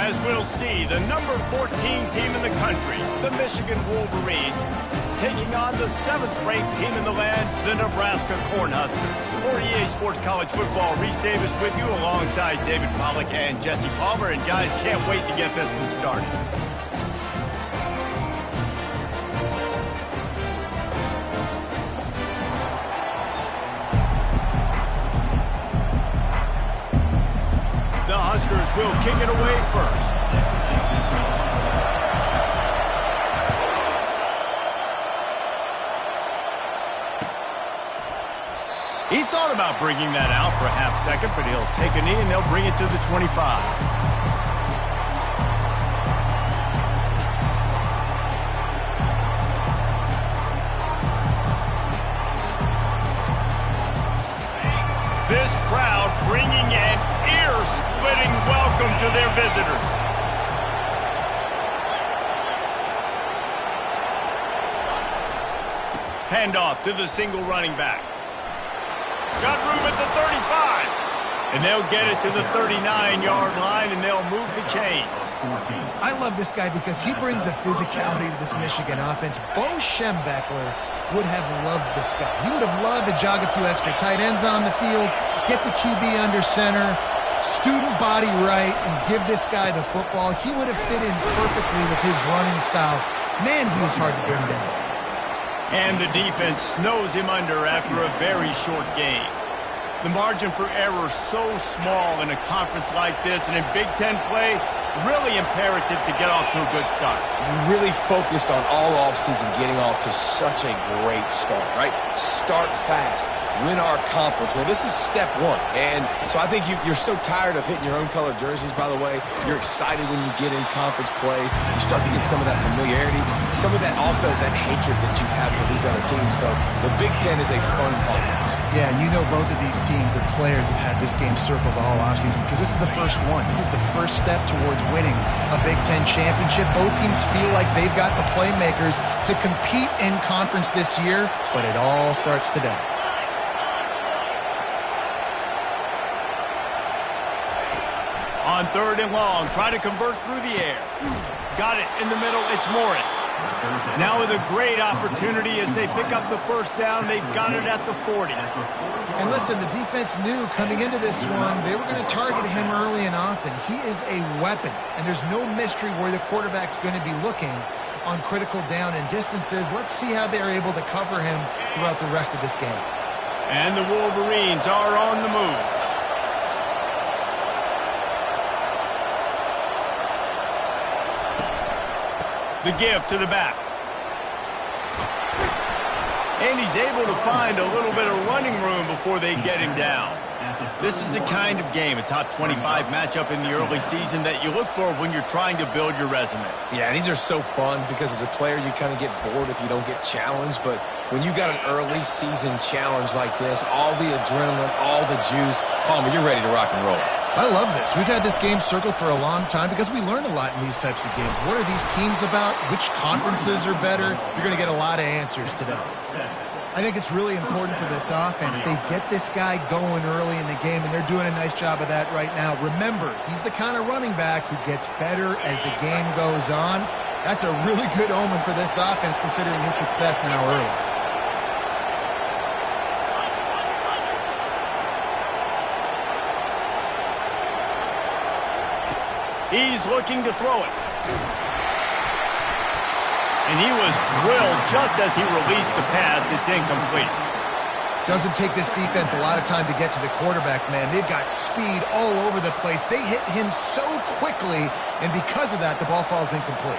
as we'll see the number 14 team in the country, the Michigan Wolverines, taking on the 7th-ranked team in the land, the Nebraska Cornhuskers. For EA Sports College Football, Reese Davis with you alongside David Pollack and Jesse Palmer. And guys, can't wait to get this one started. The Huskers will kick it away first. He thought about bringing that out for a half second, but he'll take a knee and they'll bring it to the 25. This crowd bringing an ear-splitting welcome to their visitors. Handoff to the single running back. Got room at the 35. And they'll get it to the 39-yard line, and they'll move the chains. I love this guy because he brings a physicality to this Michigan offense. Bo Schembechler would have loved this guy. He would have loved to jog a few extra tight ends on the field, get the QB under center, student body right, and give this guy the football. He would have fit in perfectly with his running style. Man, he was hard to bring down. And the defense snows him under after a very short game. The margin for error so small in a conference like this, and in Big Ten play, really imperative to get off to a good start. You really focus on all offseason getting off to such a great start, right? Start fast. Win our conference. Well, this is step one. And so I think you're so tired of hitting your own color jerseys, by the way. You're excited when you get in conference play. You start to get some of that familiarity, some of that also that hatred that you have for these other teams. So the Big Ten is a fun conference. Yeah, and you know both of these teams, their players have had this game circled all offseason because this is the first one. This is the first step towards winning a Big Ten championship. Both teams feel like they've got the playmakers to compete in conference this year, but it all starts today. On 3rd and long, try to convert through the air. Got it in the middle, it's Morris. Now with a great opportunity as they pick up the first down, they've got it at the 40. And listen, the defense knew coming into this one, they were going to target him early and often. He is a weapon, and there's no mystery where the quarterback's going to be looking on critical down and distances. Let's see how they're able to cover him throughout the rest of this game. And the Wolverines are on the move. The give to the back. And he's able to find a little bit of running room before they get him down. This is the kind of game, a top 25 matchup in the early season, that you look for when you're trying to build your resume. Yeah, these are so fun because as a player you kind of get bored if you don't get challenged. But when you got an early season challenge like this, all the adrenaline, all the juice, Palmer, you're ready to rock and roll. I love this. We've had this game circled for a long time because we learn a lot in these types of games. What are these teams about? Which conferences are better? You're going to get a lot of answers today. I think it's really important for this offense. They get this guy going early in the game, and they're doing a nice job of that right now. Remember, he's the kind of running back who gets better as the game goes on. That's a really good omen for this offense considering his success now early. He's looking to throw it. And he was drilled just as he released the pass. It's incomplete. Doesn't take this defense a lot of time to get to the quarterback, man. They've got speed all over the place. They hit him so quickly, and because of that, the ball falls incomplete.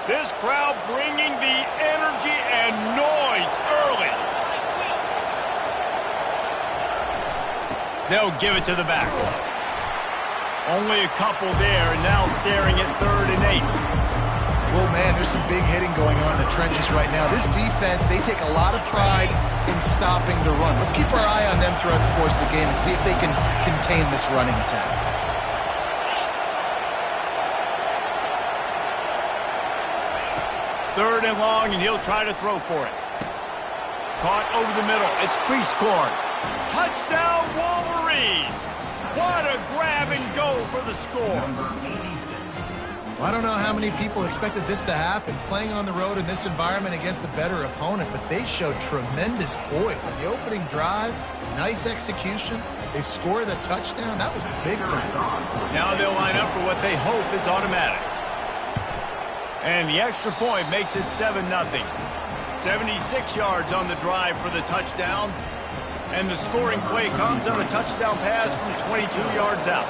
This crowd bringing the energy and noise early. They'll give it to the back. Only a couple there, and now staring at 3rd and 8. Well, man, there's some big hitting going on in the trenches right now. This defense, they take a lot of pride in stopping the run. Let's keep our eye on them throughout the course of the game and see if they can contain this running attack. Third and long, and he'll try to throw for it. Caught over the middle. It's Cleese-Corn. Touchdown, Wolverines! What a grab and go for the score. Well, I don't know how many people expected this to happen, playing on the road in this environment against a better opponent, but they showed tremendous poise. On the opening drive, nice execution. They scored a touchdown. That was big time. Now they'll line up for what they hope is automatic. And the extra point makes it 7-0. 76 yards on the drive for the touchdown. And the scoring play comes on a touchdown pass from 22 yards out.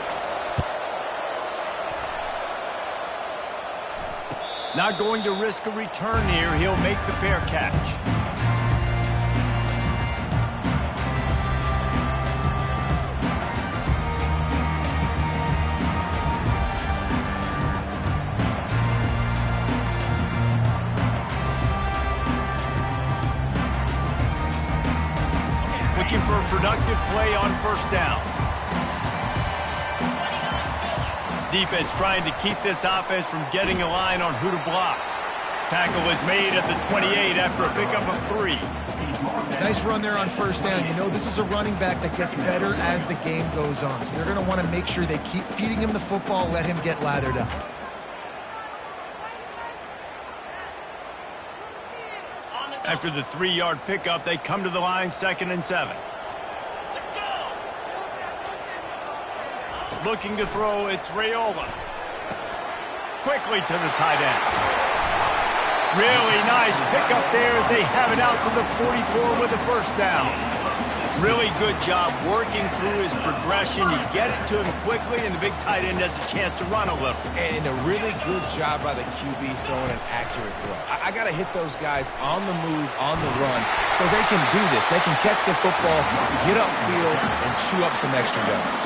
Not going to risk a return here. He'll make the fair catch. Looking for a productive play on first down. Defense trying to keep this offense from getting a line on who to block. Tackle is made at the 28 after a pickup of 3. Nice run there on first down. You know, this is a running back that gets better as the game goes on. So they're going to want to make sure they keep feeding him the football, let him get lathered up. After the 3-yard pickup, they come to the line, 2nd and 7. Looking to throw, it's Raiola. Quickly to the tight end. Really nice pickup there as they have it out to the 44 with the first down. Really good job working through his progression. You get it to him quickly, and the big tight end has a chance to run a little. And a really good job by the QB throwing an accurate throw. I got to hit those guys on the move, on the run, so they can do this. They can catch the football, get upfield, and chew up some extra yards.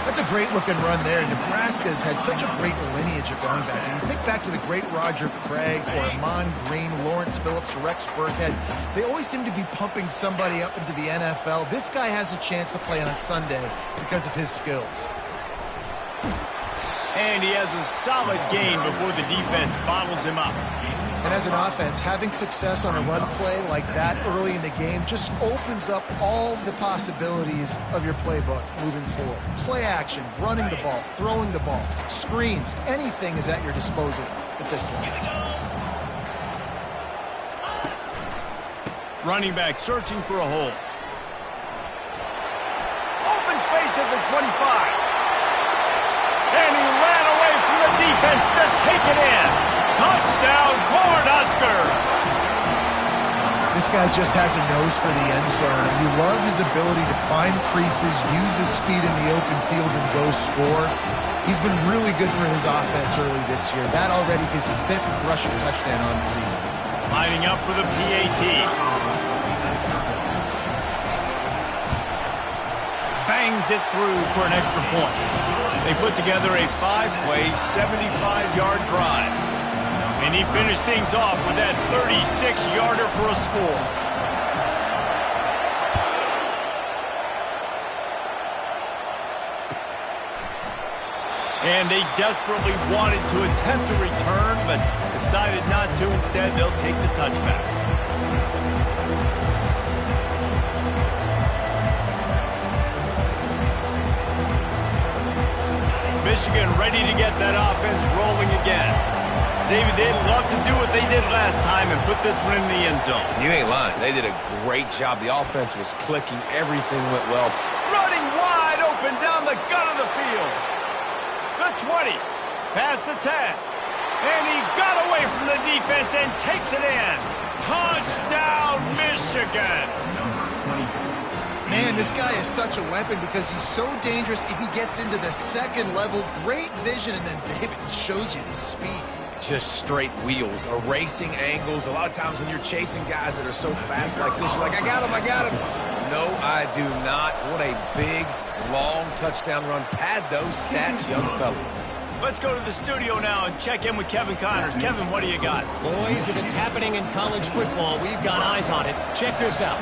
That's a great-looking run there. Nebraska's had such a great lineage of running back. When you think back to the great Roger Craig, or Amon Green, Lawrence Phillips, Rex Burkhead, they always seem to be pumping somebody up into the NFL. This guy has a chance to play on Sunday because of his skills. And he has a solid gain before the defense bottles him up. And as an offense, having success on a run play like that early in the game just opens up all the possibilities of your playbook moving forward. Play action, running the ball, throwing the ball, screens, anything is at your disposal at this point. Running back searching for a hole. Open space at the 25. And he ran away from the defense to take it in. Touchdown, Cornhuskers! This guy just has a nose for the end zone. You love his ability to find creases, use his speed in the open field, and go score. He's been really good for his offense early this year. That already his 5th rushing touchdown on the season. Lining up for the PAT. Bangs it through for an extra point. They put together a 5-play, 75-yard drive. And he finished things off with that 36-yarder for a score. And they desperately wanted to attempt a return, but decided not to. Instead, they'll take the touchback. Michigan ready to get that offense rolling again. David, they'd love to do what they did last time and put this one in the end zone. You ain't lying. They did a great job. The offense was clicking. Everything went well. Running wide open down the gut of the field. The 20. Past the 10. And he got away from the defense and takes it in. Touchdown, Michigan. Man, this guy is such a weapon because he's so dangerous if he gets into the second level. Great vision, and then David shows you the speed. Just straight wheels, erasing angles. A lot of times when you're chasing guys that are so fast like this, you're like, I got him, I got him. No, I do not. What a big, long touchdown run. Pad those stats, young fella. Let's go to the studio now and check in with Kevin Connors. Kevin, what do you got? Boys, if it's happening in college football, we've got eyes on it. Check this out.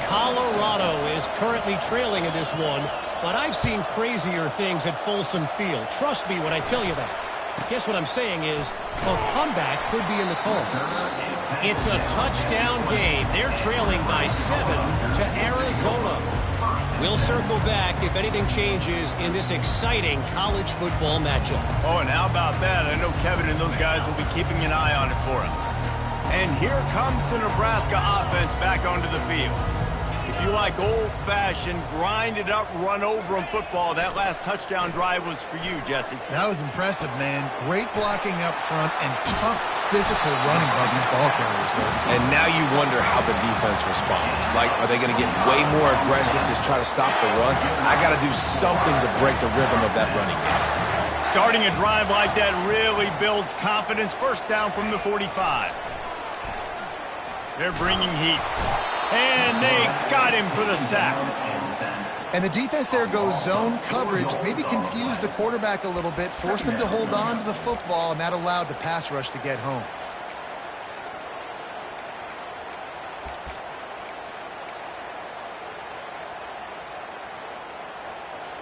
Colorado is currently trailing in this one, but I've seen crazier things at Folsom Field. Trust me when I tell you that. Guess what I'm saying is a comeback could be in the cards. It's a touchdown game. They're trailing by 7 to Arizona. We'll circle back if anything changes in this exciting college football matchup. Oh, and how about that? I know Kevin and those guys will be keeping an eye on it for us. And here comes the Nebraska offense back onto the field. If you like old-fashioned, grind-it-up, run-over-'em football, that last touchdown drive was for you, Jesse. That was impressive, man. Great blocking up front and tough physical running by these ball carriers there. And now you wonder how the defense responds. Like, are they going to get way more aggressive to try to stop the run? I got to do something to break the rhythm of that running game. Starting a drive like that really builds confidence. First down from the 45. They're bringing heat. And they got him for the sack. And the defense there goes zone coverage, maybe confused the quarterback a little bit, forced him to hold on to the football, and that allowed the pass rush to get home.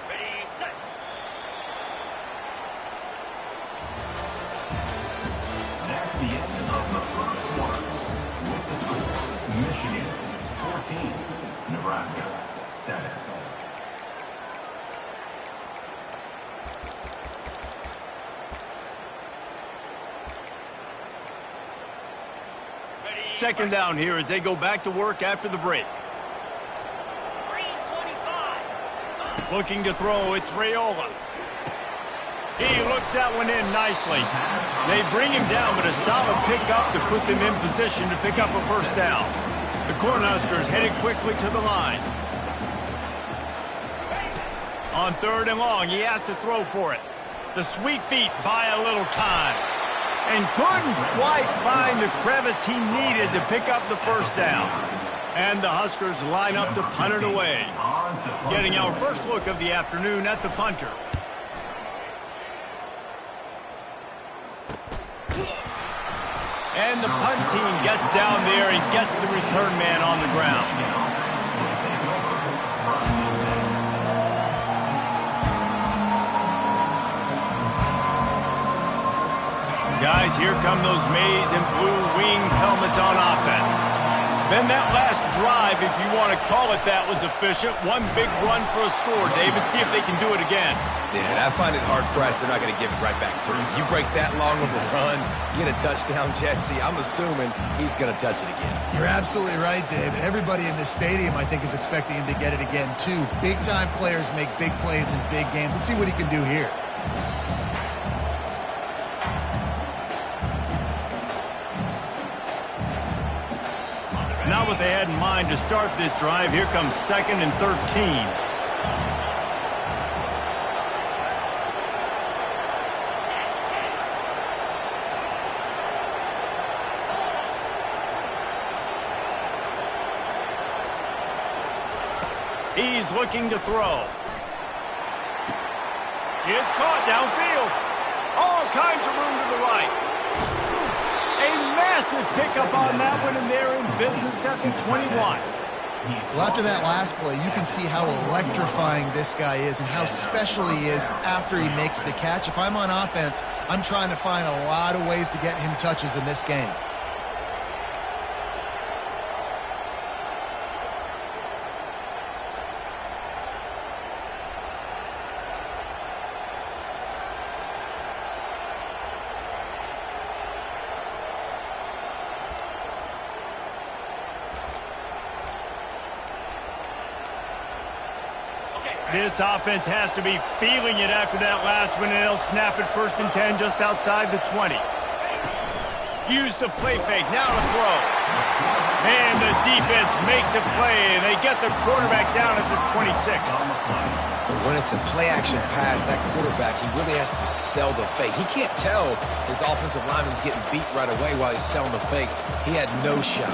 Ready, set. That's the end of the first quarter. With the score, Michigan 14, Nebraska 7. Second down here as they go back to work after the break. 325. Looking to throw, it's Raiola. He looks that one in nicely. They bring him down, but a solid pickup to put them in position to pick up a first down. The Cornhuskers headed quickly to the line. On third and long, he has to throw for it. The sweet feet buy a little time. And couldn't quite find the crevice he needed to pick up the first down. And the Huskers line up to punt it away. Getting our first look of the afternoon at the punter. And the punt team gets down there and gets the return man on the ground. Guys, here come those maize and blue winged helmets on offense. Then that last drive, if you want to call it that, was efficient. One big run for a score, David. See if they can do it again. Yeah, and I find it hard-pressed they're not going to give it right back to him. You break that long of a run, get a touchdown, Jesse, I'm assuming he's going to touch it again. You're absolutely right, David. Everybody in this stadium, I think, is expecting him to get it again, too. Big-time players make big plays in big games. Let's see what he can do here. Not what they had in mind to start this drive. Here comes 2nd and 13. He's looking to throw. It's caught downfield. All kinds of room to the right. A massive pickup on that one, and they're in business at the 21. Well, after that last play, you can see how electrifying this guy is and how special he is after he makes the catch. If I'm on offense, I'm trying to find a lot of ways to get him touches in this game. This offense has to be feeling it after that last one, and they'll snap it 1st and 10 just outside the 20. Use the play fake, now to throw. And the defense makes a play, and they get the quarterback down at the 26. When it's a play-action pass, that quarterback, he really has to sell the fake. He can't tell his offensive lineman's getting beat right away while he's selling the fake. He had no shot.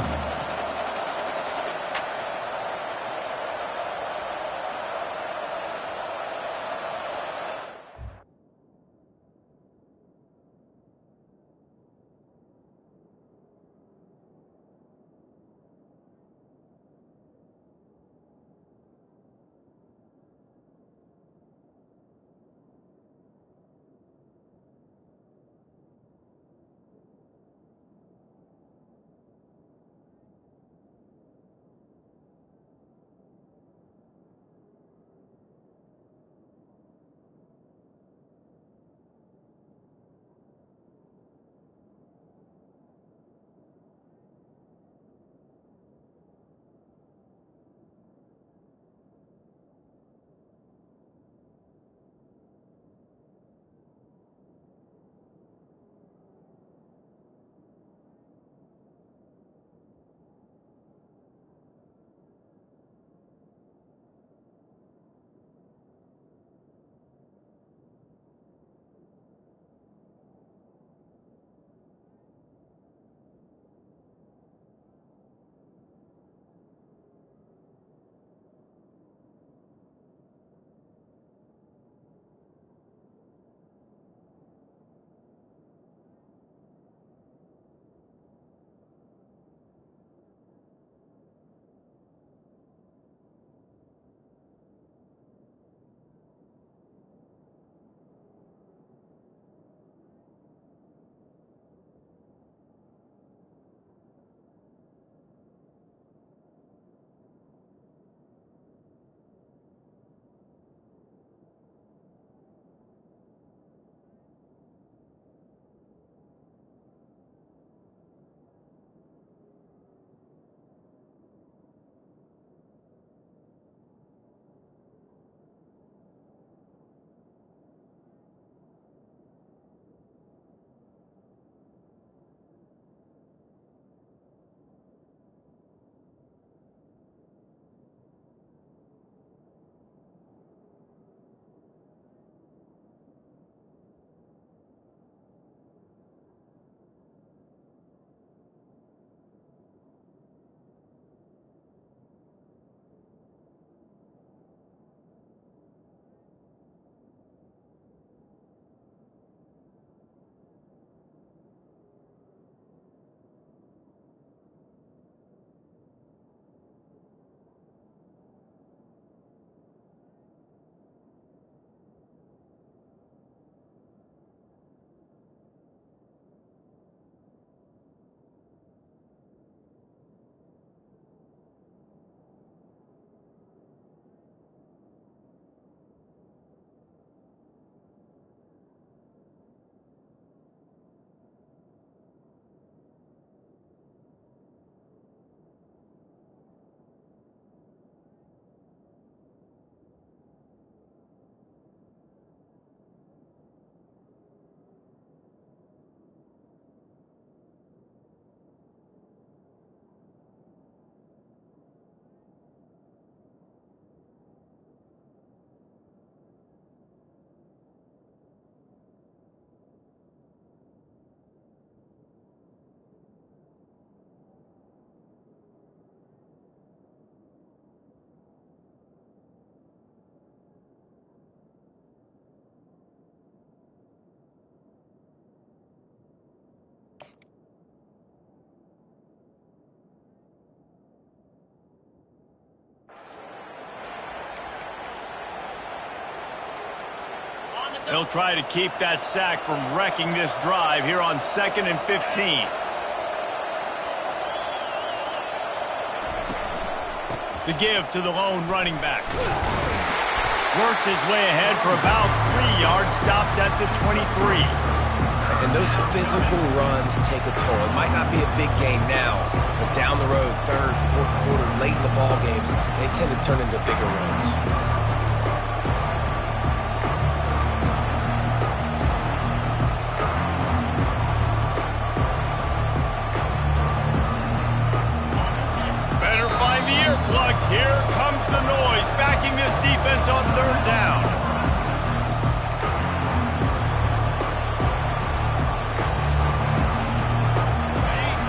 They'll try to keep that sack from wrecking this drive here on 2nd and 15. The give to the lone running back. Works his way ahead for about 3 yards, stopped at the 23. And those physical runs take a toll. It might not be a big game now, but down the road, 3rd, 4th quarter, late in the ball games, they tend to turn into bigger runs. Earplugs. Here comes the noise, backing this defense on 3rd down.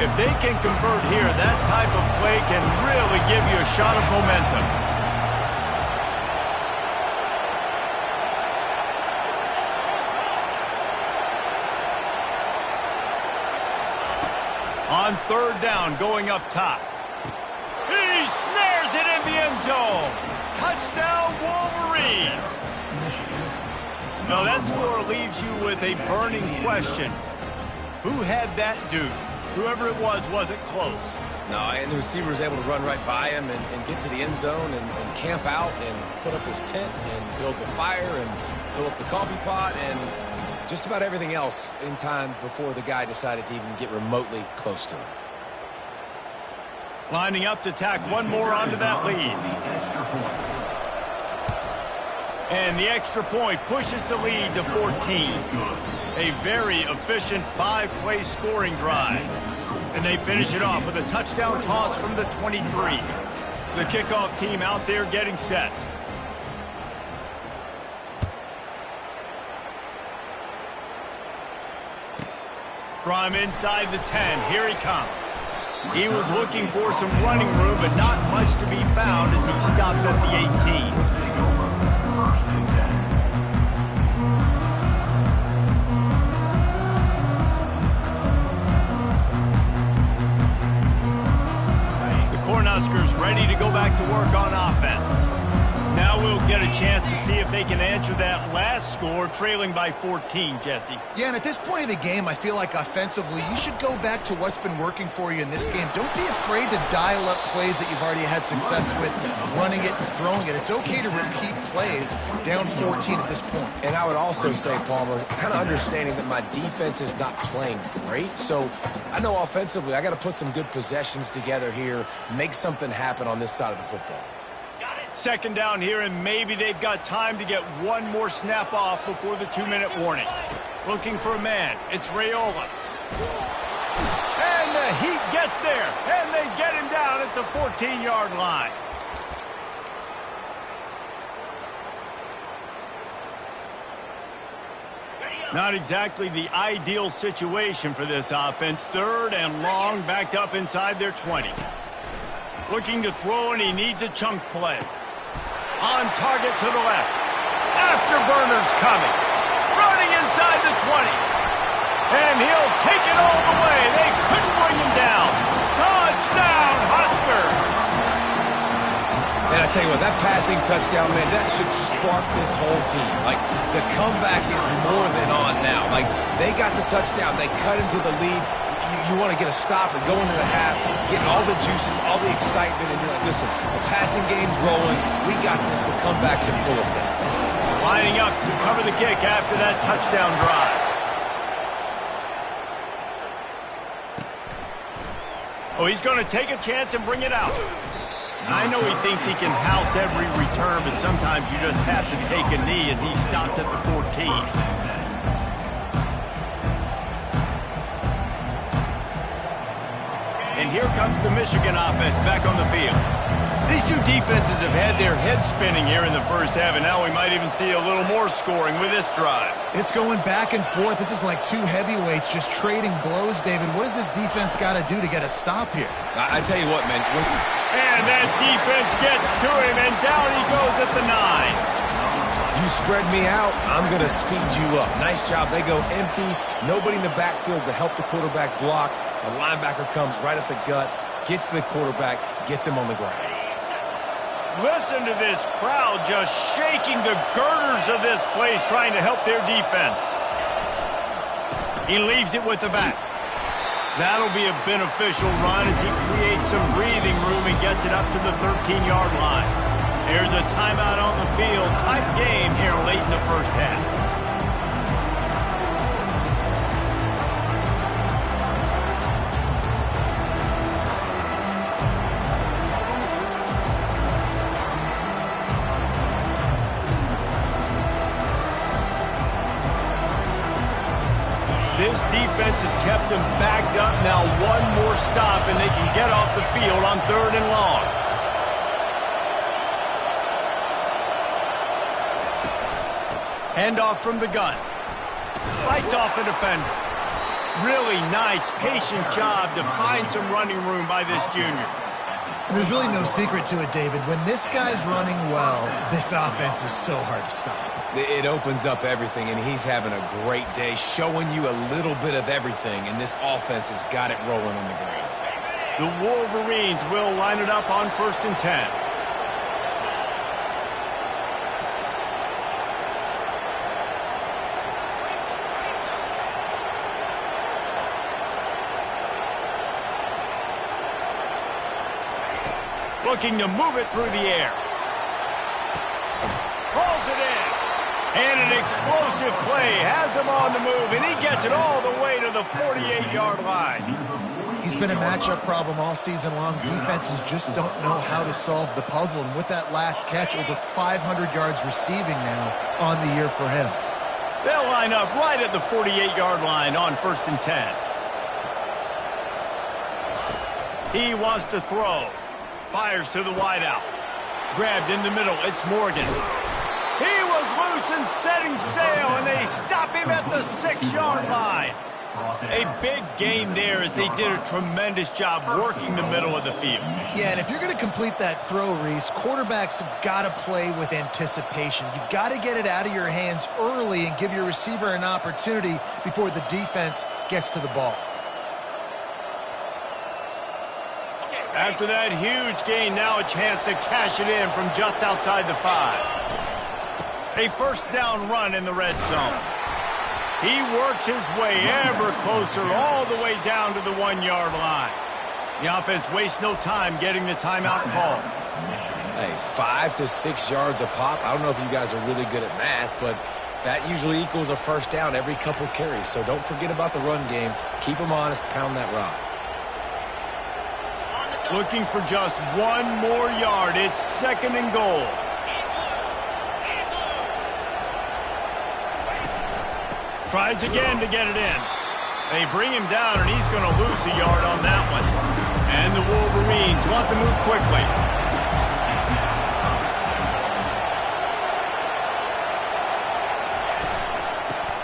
If they can convert here, that type of play can really give you a shot of momentum. On 3rd down, going up top. He snares it in the end zone. Touchdown, Wolverines. Now that score leaves you with a burning question. Who had that dude? Whoever it was wasn't close. No, and the receiver was able to run right by him and get to the end zone and camp out and put up his tent and build the fire and fill up the coffee pot and just about everything else in time before the guy decided to even get remotely close to him. Lining up to tack one more onto that lead. And the extra point pushes the lead to 14. A very efficient 5-play scoring drive. And they finish it off with a touchdown toss from the 23. The kickoff team out there getting set. From inside the 10, here he comes. He was looking for some running room, but not much to be found as he stopped at the 18. Cornhuskers ready to go back to work on offense. Now we'll get a chance to see if they can answer that last score, trailing by 14, Jesse. Yeah, and at this point of the game, I feel like offensively, you should go back to what's been working for you in this game. Don't be afraid to dial up plays that you've already had success with, running it and throwing it. It's okay to repeat plays down 14 at this point. And I would also say, Palmer, kind of understanding that my defense is not playing great, so I know offensively I got to put some good possessions together here, make something happen on this side of the football. 2nd down here, and maybe they've got time to get one more snap off before the 2-minute warning. Looking for a man. It's Raiola. And the Heat gets there, and they get him down at the 14-yard line. Not exactly the ideal situation for this offense. 3rd and long, backed up inside their 20. Looking to throw, and he needs a chunk play. On target to the left. Afterburner's coming. Running inside the 20. And he'll take it all the way. They couldn't bring him down. Touchdown, Husker. And I tell you what, that passing touchdown, man, that should spark this whole team. Like, the comeback is more than on now. Like, they got the touchdown. They cut into the lead. You want to get a stop and go into the half, get all the juices, all the excitement, and you're like, listen, the passing game's rolling. We got this. The comeback's in full effect. Lining up to cover the kick after that touchdown drive. Oh, he's going to take a chance and bring it out. I know he thinks he can house every return, but sometimes you just have to take a knee as he stopped at the 14. And here comes the Michigan offense back on the field. These two defenses have had their heads spinning here in the first half, and now we might even see a little more scoring with this drive. It's going back and forth. This is like two heavyweights just trading blows, David. What does this defense got to do to get a stop here? I tell you what, man. And that defense gets to him, and down he goes at the 9. You spread me out, I'm going to speed you up. Nice job. They go empty. Nobody in the backfield to help the quarterback block. The linebacker comes right at the gut, gets to the quarterback, gets him on the ground. Listen to this crowd just shaking the girders of this place trying to help their defense. He leaves it with the back. That'll be a beneficial run as he creates some breathing room and gets it up to the 13-yard line. There's a timeout on the field. Tight game here late in the first half. This defense has kept them backed up. Now one more stop and they can get off the field on 3rd and long. Handoff from the gun. Fights off a defender. Really nice, patient job to find some running room by this junior. There's really no secret to it, David. When this guy's running well, this offense is so hard to stop. It opens up everything, and he's having a great day, showing you a little bit of everything, and this offense has got it rolling on the ground. The Wolverines will line it up on 1st and 10. Looking to move it through the air. Pulls it in. And an explosive play has him on the move, and he gets it all the way to the 48-yard line. He's been a matchup problem all season long. Defenses just don't know how to solve the puzzle. And with that last catch, over 500 yards receiving now on the year for him. They'll line up right at the 48-yard line on 1st and 10. He wants to throw. Fires to the wideout. Grabbed in the middle. It's Morgan. He was loose and setting sail, and they stop him at the 6-yard line. A big gain there as they did a tremendous job working the middle of the field. Yeah, and if you're going to complete that throw, Reese, quarterbacks have got to play with anticipation. You've got to get it out of your hands early and give your receiver an opportunity before the defense gets to the ball. After that huge gain, now a chance to cash it in from just outside the 5. A first down run in the red zone. He works his way ever closer all the way down to the 1-yard line. The offense wastes no time getting the timeout called. Hey, 5 to 6 yards a pop. I don't know if you guys are really good at math, but that usually equals a first down every couple carries. So don't forget about the run game. Keep them honest, pound that rock. Looking for just one more yard. It's 2nd and goal. Tries again to get it in. They bring him down, and he's going to lose a yard on that one. And the Wolverines want to move quickly.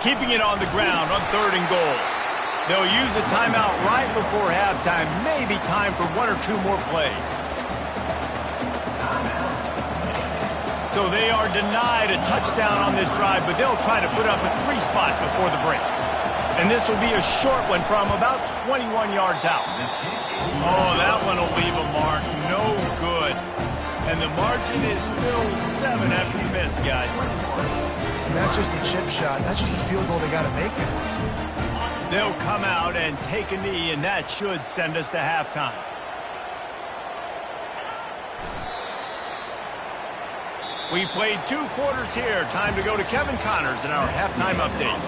Keeping it on the ground on 3rd and goal. They'll use a timeout right before halftime. Maybe time for 1 or 2 more plays. So they are denied a touchdown on this drive, but they'll try to put up a 3 spot before the break. And this will be a short one from about 21 yards out. Oh, that one will leave a mark. No good. And the margin is still 7 after the miss, guys. And that's just a chip shot. That's just a field goal they got to make, guys. They'll come out and take a knee, and that should send us to halftime. We've played 2 quarters here. Time to go to Kevin Connors in our halftime update.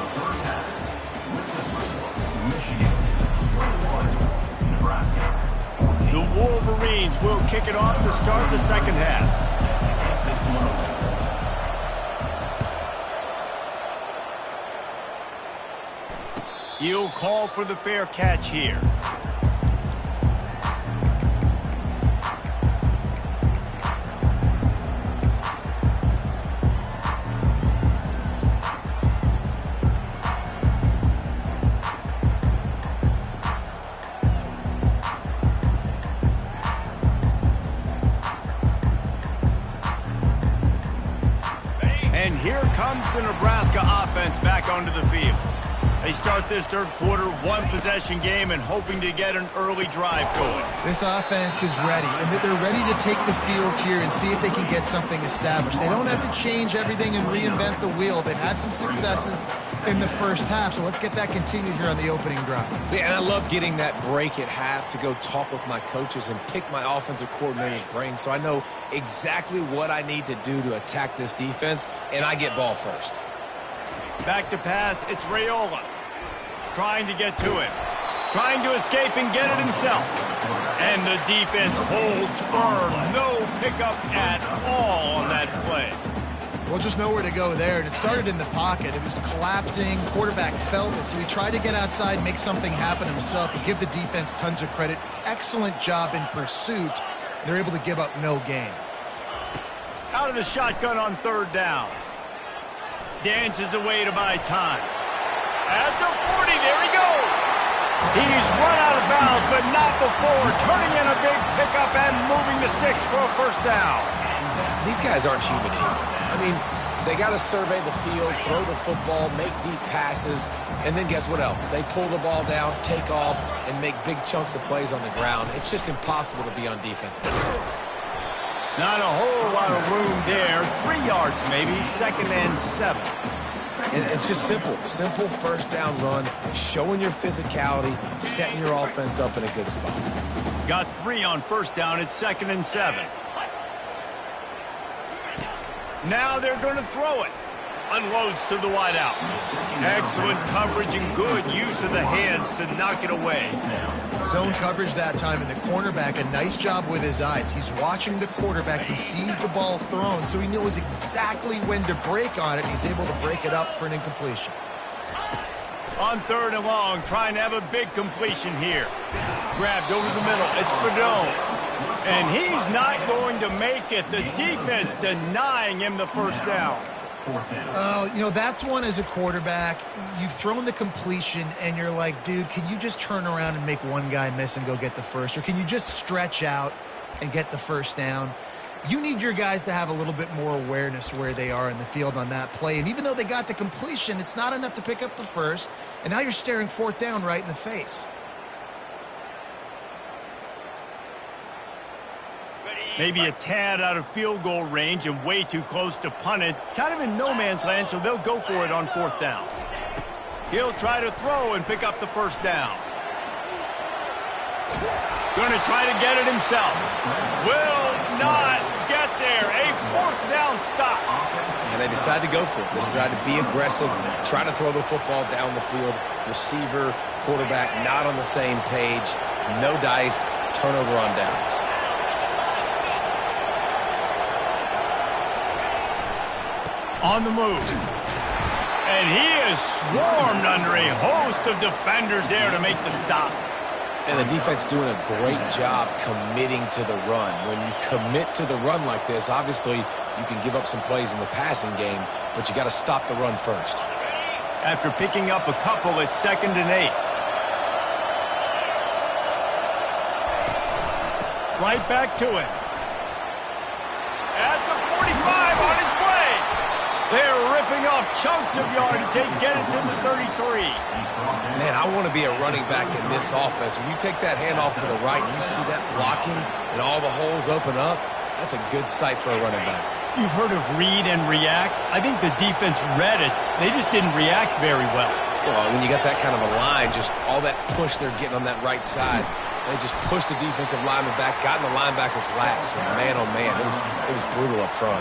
The Wolverines will kick it off to start the second half. He'll call for the fair catch here. And here comes the Nebraska offense back onto the field. They start this third quarter, one-possession game, and hoping to get an early drive going. This offense is ready, and they're ready to take the field here and see if they can get something established. They don't have to change everything and reinvent the wheel. They've had some successes in the first half, so let's get that continued here on the opening drive. Yeah, and I love getting that break at half to go talk with my coaches and pick my offensive coordinator's brain so I know exactly what I need to do to attack this defense, and I get ball first. Back to pass, it's Raiola. Trying to get to him. Trying to escape and get it himself. And the defense holds firm. No pickup at all on that play. Well, just nowhere to go there, and it started in the pocket. It was collapsing. Quarterback felt it, so he tried to get outside, make something happen himself, but give the defense tons of credit. Excellent job in pursuit. They're able to give up no gain. Out of the shotgun on third down. Dances away to buy time. At the 40, there he goes. He's run out of bounds, but not before turning in a big pickup and moving the sticks for a first down. These guys aren't human either. I mean, they got to survey the field, throw the football, make deep passes, and then guess what else? They pull the ball down, take off, and make big chunks of plays on the ground. It's just impossible to be on defense nowadays. Not a whole lot of room there. 3 yards maybe, 2nd and 7. And it's just simple first down run, showing your physicality, setting your offense up in a good spot. Got 3 on first down at 2nd and 7. Now they're going to throw it. Unloads to the wideout. Excellent coverage and good use of the hands to knock it away. Zone coverage that time, and the cornerback, a nice job with his eyes. He's watching the quarterback. He sees the ball thrown, so he knows exactly when to break on it. He's able to break it up for an incompletion. On 3rd and long, trying to have a big completion here. Grabbed over the middle. It's Fedone. And he's not going to make it. The defense denying him the first down. You know, that's one as a quarterback. You've thrown the completion, and you're like, dude, can you just turn around and make one guy miss and go get the first? Or can you just stretch out and get the first down? You need your guys to have a little bit more awareness where they are in the field on that play. And even though they got the completion, it's not enough to pick up the first. And now you're staring 4th down right in the face. Maybe a tad out of field goal range and way too close to punt it. Kind of in no man's land, so they'll go for it on 4th down. He'll try to throw and pick up the first down. Going to try to get it himself. Will not get there. A 4th down stop. And they decide to go for it. They decide to be aggressive, try to throw the football down the field. Receiver, quarterback, not on the same page. No dice, turnover on downs. On the move. And he is swarmed under a host of defenders there to make the stop. And the defense doing a great job committing to the run. When you commit to the run like this, obviously you can give up some plays in the passing game, but you got to stop the run first. After picking up a couple, it's 2nd and 8. Right back to him. At the 45 on its way. They're ripping off chunks of yardage to get it to the 33. Man, I want to be a running back in this offense. When you take that handoff to the right and you see that blocking and all the holes open up, that's a good sight for a running back. You've heard of read and react. I think the defense read it. They just didn't react very well. Well, when you got that kind of a line, just all that push they're getting on that right side, they just pushed the defensive lineman back, got in the linebacker's laps, and man, oh man, it was brutal up front.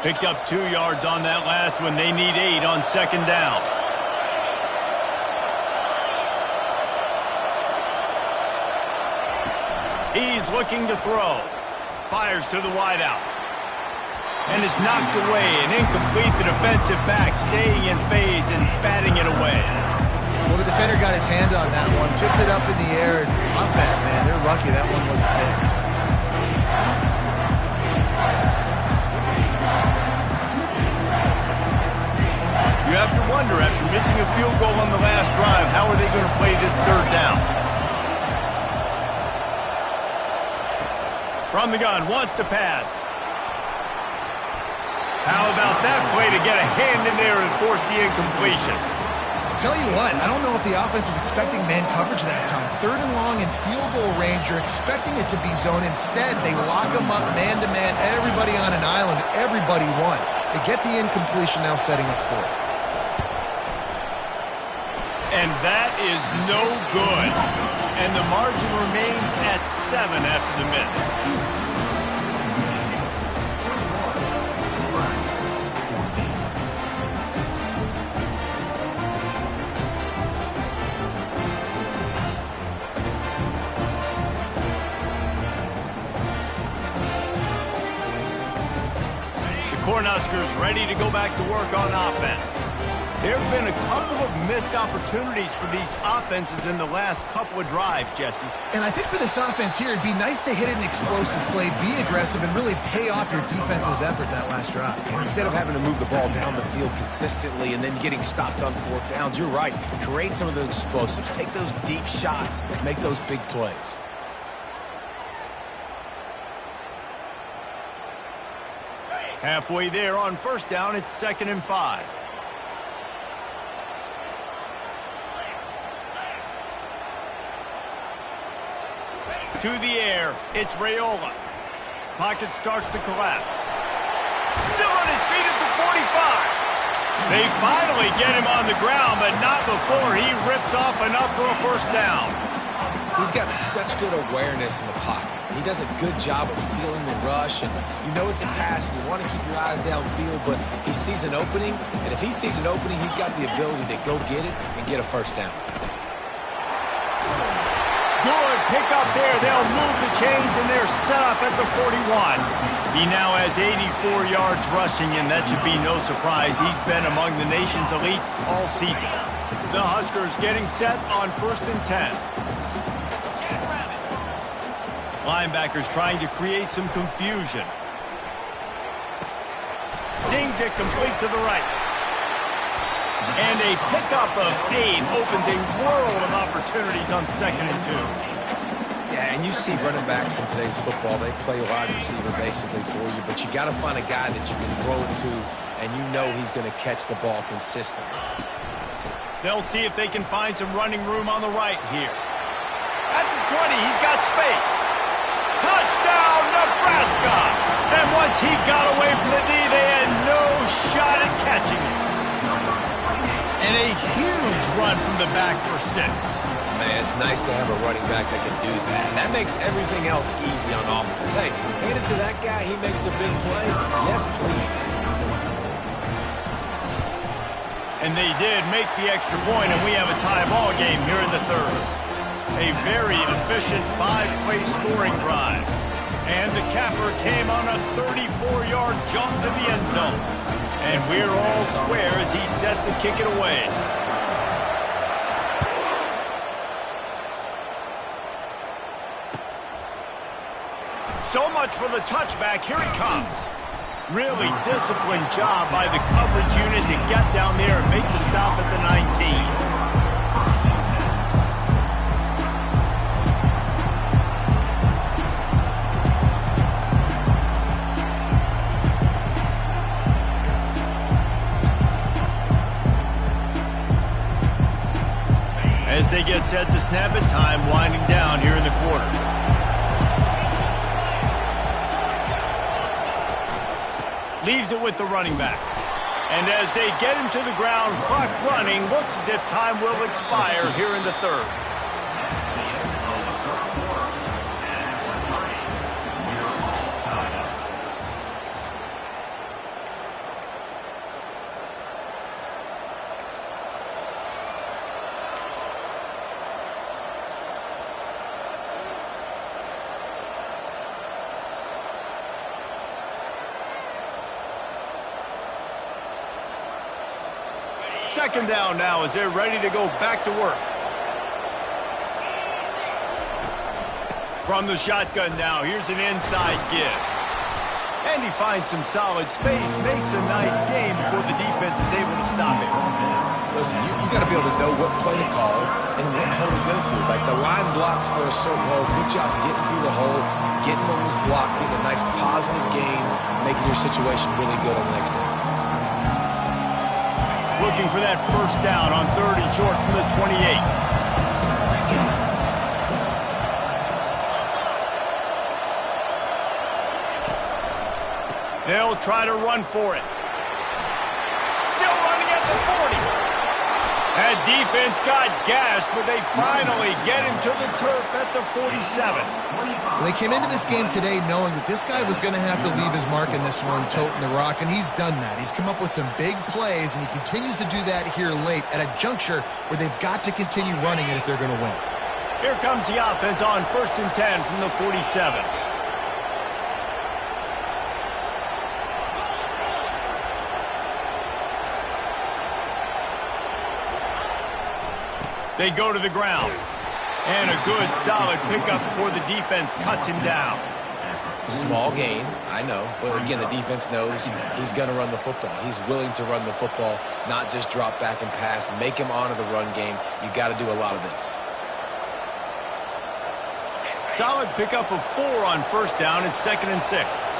Picked up 2 yards on that last one. They need 8 on 2nd down. He's looking to throw. Fires to the wideout. And is knocked away. An incomplete. The defensive back staying in phase and batting it away. Well, the defender got his hand on that one, tipped it up in the air. And offense, man, they're lucky that one wasn't picked. From the gun, wants to pass. How about that play to get a hand in there and force the incompletion? Tell you what, I don't know if the offense was expecting man coverage that time. 3rd and long in field goal range, you're expecting it to be zone. Instead, they lock them up man-to-man, everybody on an island, everybody won. They get the incompletion, now setting up 4th. And that is no good. And the margin remains at 7 after the miss. Cornhuskers ready to go back to work on offense. There have been a couple of missed opportunities for these offenses in the last couple of drives, Jesse. And I think for this offense here, it'd be nice to hit an explosive play, be aggressive, and really pay off your defense's effort that last drive. And instead of having to move the ball down the field consistently and then getting stopped on 4th downs, you're right. Create some of those explosives. Take those deep shots. Make those big plays. Halfway there on 1st down, it's 2nd and 5. To the air, it's Raiola. Pocket starts to collapse. Still on his feet at the 45. They finally get him on the ground, but not before he rips off enough for a 1st down. He's got such good awareness in the pocket. He does a good job of feeling the rush, and you know it's a pass, and you want to keep your eyes downfield, but he sees an opening, and if he sees an opening, he's got the ability to go get it and get a 1st down. Good pick up there. They'll move the chains, and they're set up at the 41. He now has 84 yards rushing, and that should be no surprise. He's been among the nation's elite all season. The Huskers getting set on 1st and 10. Linebackers trying to create some confusion. Zings it complete to the right. And a pickup of 8 opens a world of opportunities on 2nd and 2. Yeah, and you see running backs in today's football, they play wide receiver basically for you, but you got to find a guy that you can throw it to, and you know he's going to catch the ball consistently. They'll see if they can find some running room on the right here. At the 20, he's got space. Touchdown, Nebraska! And once he got away from the knee, they had no shot at catching it. And a huge run from the back for 6. Man, it's nice to have a running back that can do that. That makes everything else easy on offense. Hey, hand it to that guy, he makes a big play. Yes, please. And they did make the extra point, and we have a tie ball game here in the 3rd. A very efficient 5-play scoring drive. And the capper came on a 34-yard jump to the end zone. And we're all square as he's set to kick it away. So much for the touchback. Here he comes. Really disciplined job by the coverage unit to get down there and make the stop at the 19. As they get set to snap it, time winding down here in the quarter. Leaves it with the running back. And as they get him to the ground, clock running, looks as if time will expire here in the 3rd. Second down now as they're ready to go back to work. From the shotgun now, here's an inside give. And he finds some solid space, makes a nice game before the defense is able to stop him. Listen, you got to be able to know what play to call and what hole to go through. Like the line blocks for a certain hole. Good job getting through the hole, getting what was blocked, getting a nice positive gain, making your situation really good on the next day. Looking for that first down on 3rd and short from the 28. They'll try to run for it. Still running at the 40. That defense got gashed, but they finally get him to the turf at the 47. Well, they came into this game today knowing that this guy was going to have to leave his mark in this one, toting the rock, and he's done that. He's come up with some big plays, and he continues to do that here late at a juncture where they've got to continue running it if they're going to win. Here comes the offense on 1st and 10 from the 47. They go to the ground. And a good, solid pickup before the defense cuts him down. Small gain, I know. But again, the defense knows he's going to run the football. He's willing to run the football, not just drop back and pass. Make him honor the run game. You got to do a lot of this. Solid pickup of 4 on 1st down. It's 2nd and 6.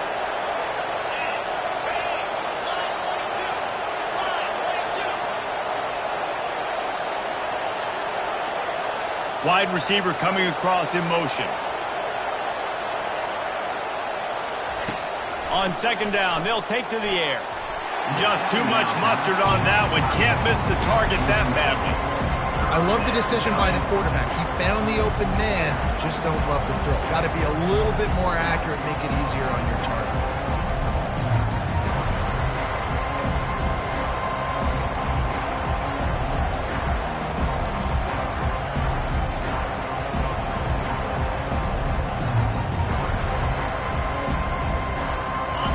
Wide receiver coming across in motion. On 2nd down, they'll take to the air. Just too much mustard on that one. Can't miss the target that badly. I love the decision by the quarterback. He found the open man, just don't love the throw. Got to be a little bit more accurate, make it easier on your target.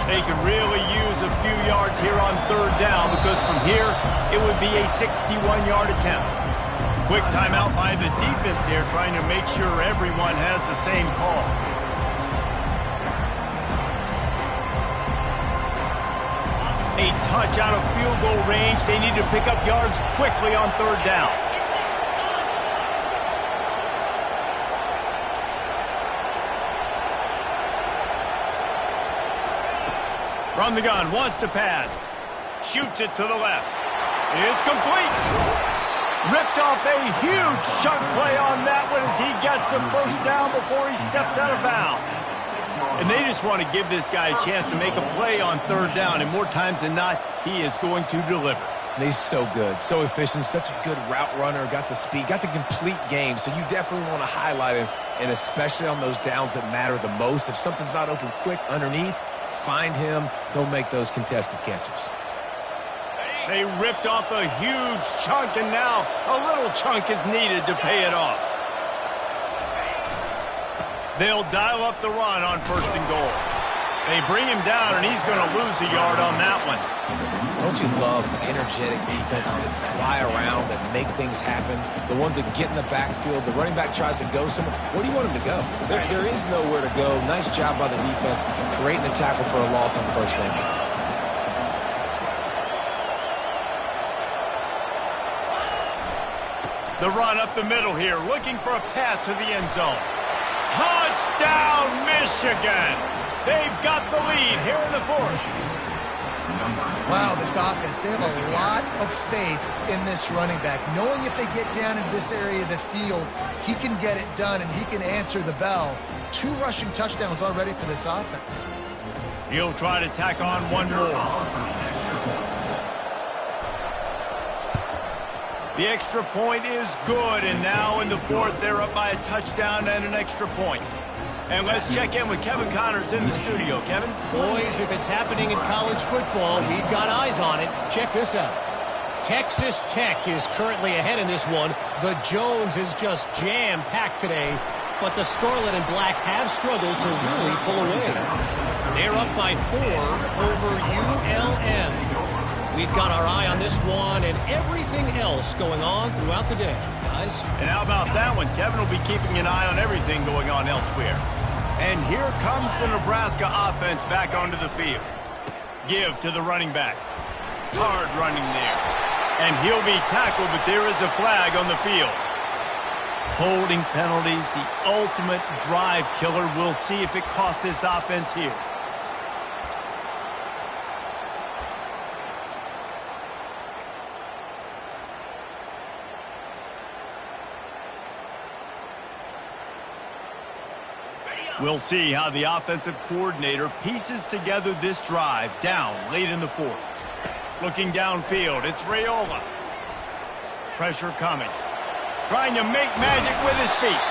They could really use a few yards here on 3rd down because from here, it would be a 61-yard attempt. Quick timeout by the defense there, trying to make sure everyone has the same call. A touch out of field goal range. They need to pick up yards quickly on 3rd down. From the gun, wants to pass. Shoots it to the left. It's complete. Ripped off a huge chunk play on that one as he gets the first down before he steps out of bounds. And they just want to give this guy a chance to make a play on 3rd down, and more times than not, he is going to deliver. And he's so good, so efficient, such a good route runner, got the speed, got the complete game, so you definitely want to highlight him, and especially on those downs that matter the most. If something's not open quick underneath, find him, he'll make those contested catches. They ripped off a huge chunk, and now a little chunk is needed to pay it off. They'll dial up the run on 1st and goal. They bring him down, and he's going to lose a yard on that one. Don't you love energetic defenses that fly around, that make things happen? The ones that get in the backfield, the running back tries to go somewhere. Where do you want him to go? There is nowhere to go. Nice job by the defense, creating the tackle for a loss on 1st down. The run up the middle here, looking for a path to the end zone. Touchdown, Michigan! They've got the lead here in the 4th. Wow, this offense, they have a lot of faith in this running back, knowing if they get down into this area of the field, he can get it done and he can answer the bell. 2 rushing touchdowns already for this offense. He'll try to tack on one more. The extra point is good, and now in the 4th, they're up by a touchdown and an extra point. And let's check in with Kevin Connors in the studio. Kevin? Boys, if it's happening in college football, we've got eyes on it. Check this out. Texas Tech is currently ahead in this one. The Jones is just jam-packed today, but the Scarlet and Black have struggled to really pull away. They're up by 4 over ULM. We've got our eye on this one and everything else going on throughout the day, guys. And how about that one? Kevin will be keeping an eye on everything going on elsewhere. And here comes the Nebraska offense back onto the field. Give to the running back. Hard running there. And he'll be tackled, but there is a flag on the field. Holding penalties, the ultimate drive killer. We'll see if it costs this offense here. We'll see how the offensive coordinator pieces together this drive down late in the fourth. Looking downfield, it's Raiola. Pressure coming. Trying to make magic with his feet.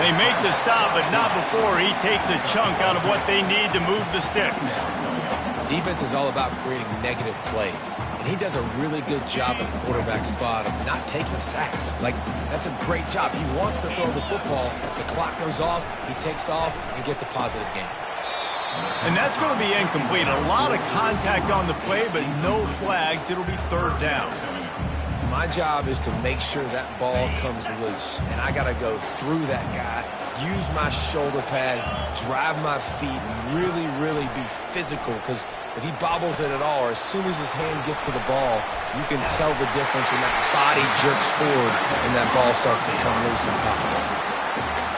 They make the stop, but not before he takes a chunk out of what they need to move the sticks. Defense is all about creating negative plays, and he does a really good job at the quarterback spot of not taking sacks. Like, that's a great job. He wants to throw the football. The clock goes off, he takes off, and gets a positive gain. And that's going to be incomplete. A lot of contact on the play, but no flags. It'll be third down. My job is to make sure that ball comes loose, and I got to go through that guy, use my shoulder pad, drive my feet, and really, really be physical, because if he bobbles it at all, or as soon as his hand gets to the ball, you can tell the difference when that body jerks forward and that ball starts to come loose and pop up.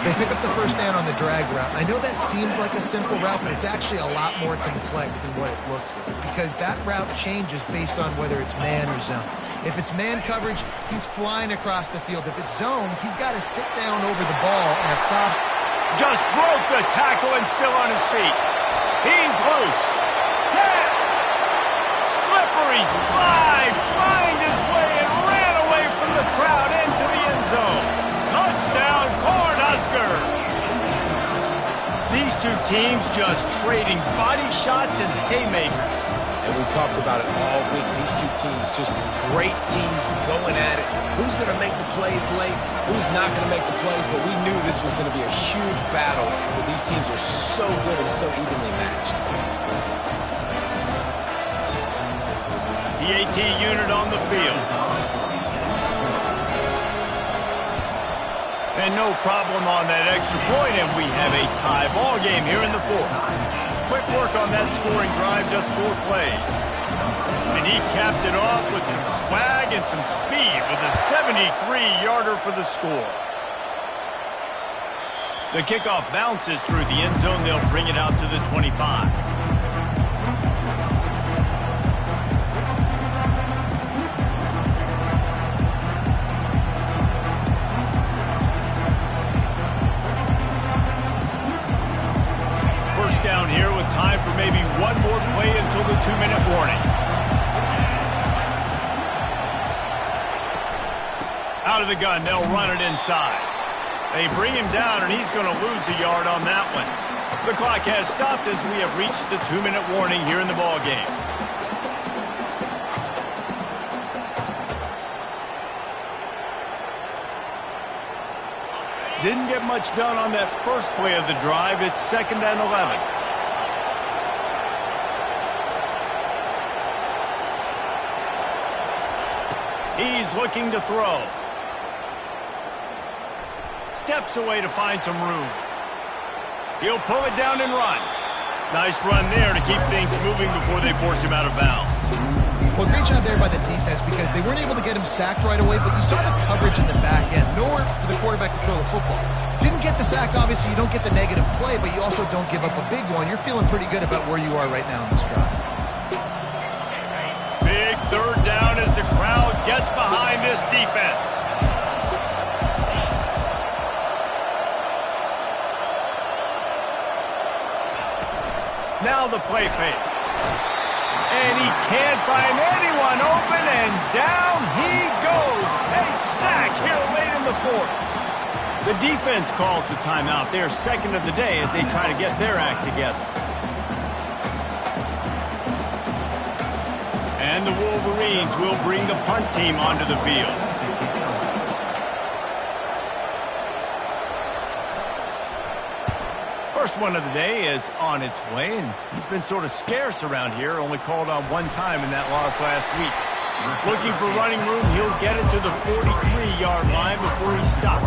They pick up the first down on the drag route. I know that seems like a simple route, but it's actually a lot more complex than what it looks like, because that route changes based on whether it's man or zone. If it's man coverage, he's flying across the field. If it's zone, he's got to sit down over the ball in a soft... Just broke the tackle and still on his feet. He's loose. Tap. Slippery slide. Find his way and ran away from the crowd into the end zone. Touchdown, Cornhuskers. These two teams just trading body shots and haymakers. And we talked about it all week. These two teams, just great teams going at it. Who's going to make the plays late? Who's not going to make the plays? But we knew this was going to be a huge battle because these teams are so good and so evenly matched. The AT unit on the field. And no problem on that extra point, and we have a tie ball game here in the fourth. Quick work on that scoring drive, just 4 plays. And he capped it off with some swag and some speed with a 73-yarder for the score. The kickoff bounces through the end zone. They'll bring it out to the 25. Down here with time for maybe one more play until the 2-minute warning. Out of the gun, they'll run it inside. They bring him down, and he's going to lose a yard on that one. The clock has stopped as we have reached the 2-minute warning here in the ball game. Didn't get much done on that first play of the drive. It's 2nd and 11. He's looking to throw. Steps away to find some room. He'll pull it down and run. Nice run there to keep things moving before they force him out of bounds. Well, great job there by the defense, because they weren't able to get him sacked right away, but you saw the coverage in the back end. Nowhere for the quarterback to throw the football. Didn't get the sack, obviously. You don't get the negative play, but you also don't give up a big one. You're feeling pretty good about where you are right now in this drive. Big third down as the crowd gets behind this defense. Now the play fake. And he can't find anyone open, and down he goes. A sack here late in the fourth. The defense calls the timeout. They're second of the day as they try to get their act together. And the Wolverines will bring the punt team onto the field. First one of the day is on its way, and he's been sort of scarce around here, only called on one time in that loss last week. Looking for running room, he'll get it to the 43-yard line before he stops.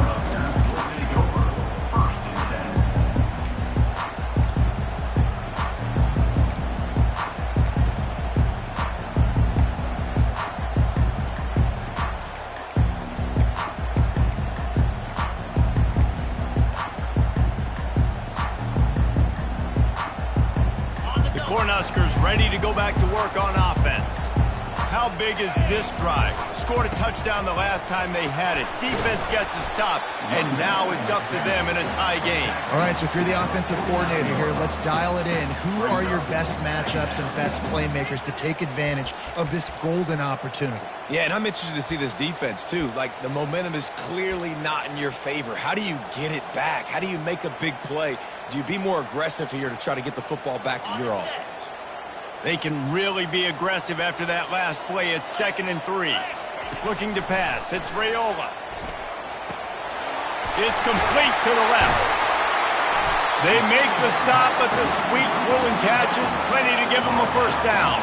Cornhuskers ready to go back to work on offense. How big is this drive? Scored a touchdown the last time they had it. Defense gets a stop, and now it's up to them in a tie game. All right, so if you're the offensive coordinator here, let's dial it in. Who are your best matchups and best playmakers to take advantage of this golden opportunity? Yeah, and I'm interested to see this defense, too. Like, the momentum is clearly not in your favor. How do you get it back? How do you make a big play? Do you be more aggressive here to try to get the football back to your offense? They can really be aggressive after that last play. It's 2nd and 3. Looking to pass. It's Raiola. It's complete to the left. They make the stop, but the sweet throwing catch is plenty to give them a first down.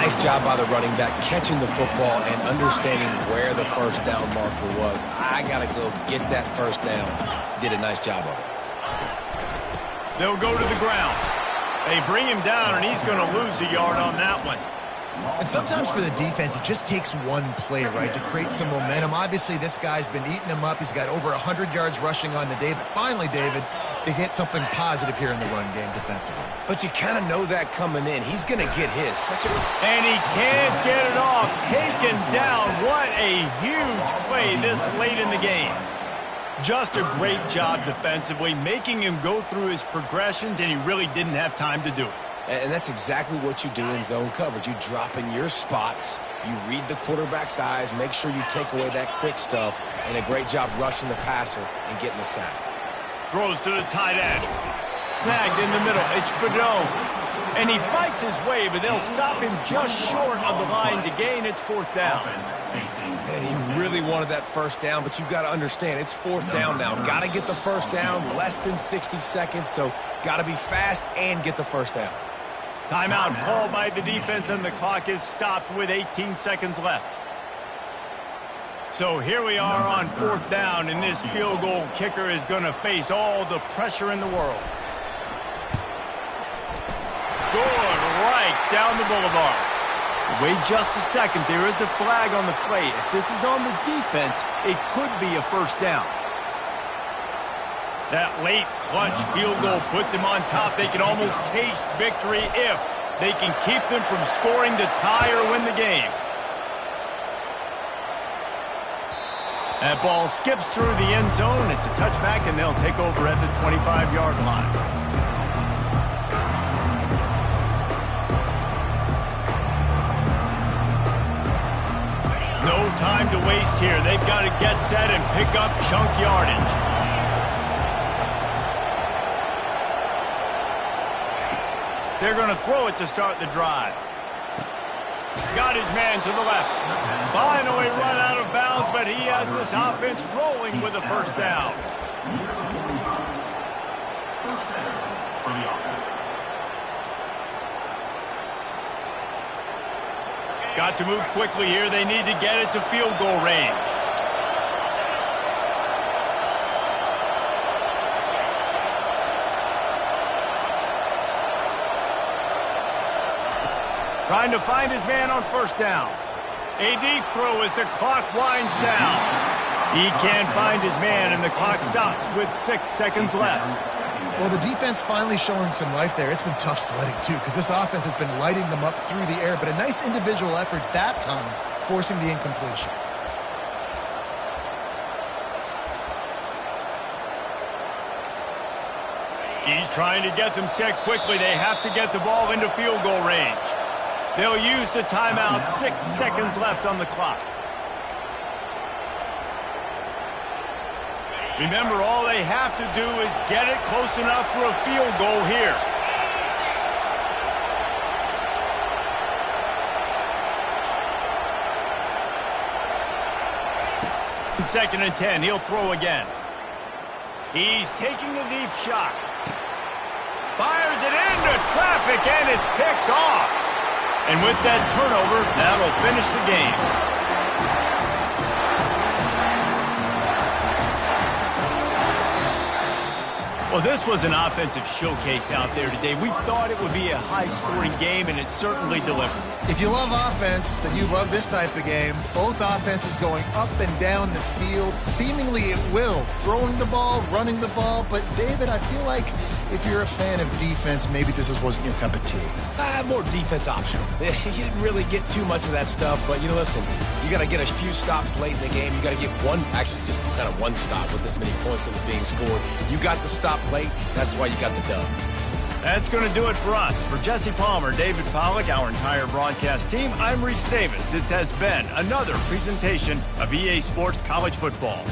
Nice job by the running back catching the football and understanding where the first down marker was. I got to go get that first down. Did a nice job of it. They'll go to the ground. They bring him down, and he's going to lose a yard on that one. And sometimes for the defense, it just takes one play, right, to create some momentum. Obviously, this guy's been eating them up. He's got over 100 yards rushing on the day. But finally, David, they get something positive here in the run game defensively. But you kind of know that coming in. He's going to get his. And he can't get it off. Taken down. What a huge play this late in the game. Just a great job defensively, making him go through his progressions, and he really didn't have time to do it. And that's exactly what you do in zone coverage. You drop in your spots, you read the quarterback's eyes, make sure you take away that quick stuff, and a great job rushing the passer and getting the sack. Throws to the tight end. Snagged in the middle. It's Fedot. And he fights his way, but they'll stop him just short of the line to gain. It's 4th down. And he really wanted that first down, but you've got to understand, it's 4th down now. Got to get the first down, less than 60 seconds, so got to be fast and get the first down. Timeout called by the defense, and the clock is stopped with 18 seconds left. So here we are on 4th down, and this field goal kicker is going to face all the pressure in the world. Good right down the boulevard. Wait just a second. There is a flag on the play. If this is on the defense, it could be a first down. That late clutch field goal put them on top. They can almost taste victory if they can keep them from scoring to tie or win the game. That ball skips through the end zone. It's a touchback, and they'll take over at the 25-yard line. No time to waste here. They've got to get set and pick up chunk yardage. They're going to throw it to start the drive. Got his man to the left. Finally run out of bounds, but he has this offense rolling with a first down. Got to move quickly here. They need to get it to field goal range. Trying to find his man on first down. A deep throw as the clock winds down. He can't find his man, and the clock stops with 6 seconds left. Well, the defense finally showing some life there. It's been tough sledding, too, because this offense has been lighting them up through the air, but a nice individual effort that time, forcing the incompletion. He's trying to get them set quickly. They have to get the ball into field goal range. They'll use the timeout. 6 seconds left on the clock. Remember, all they have to do is get it close enough for a field goal here. In 2nd and 10, he'll throw again. He's taking the deep shot. Fires it into traffic, and it's picked off. And with that turnover, that'll finish the game. Well, this was an offensive showcase out there today. We thought it would be a high-scoring game, and it certainly delivered. If you love offense, then you love this type of game. Both offenses going up and down the field, seemingly at will. Throwing the ball, running the ball. But, David, I feel like if you're a fan of defense, maybe this wasn't your cup of tea. More defense optional. You didn't really get too much of that stuff, but, listen, you got to get a few stops late in the game. You got to get just kind of one stop with this many points that was being scored. You got the stop late. That's why you got the dub. That's going to do it for us. For Jesse Palmer, David Pollack, our entire broadcast team, I'm Reese Davis. This has been another presentation of EA Sports College Football.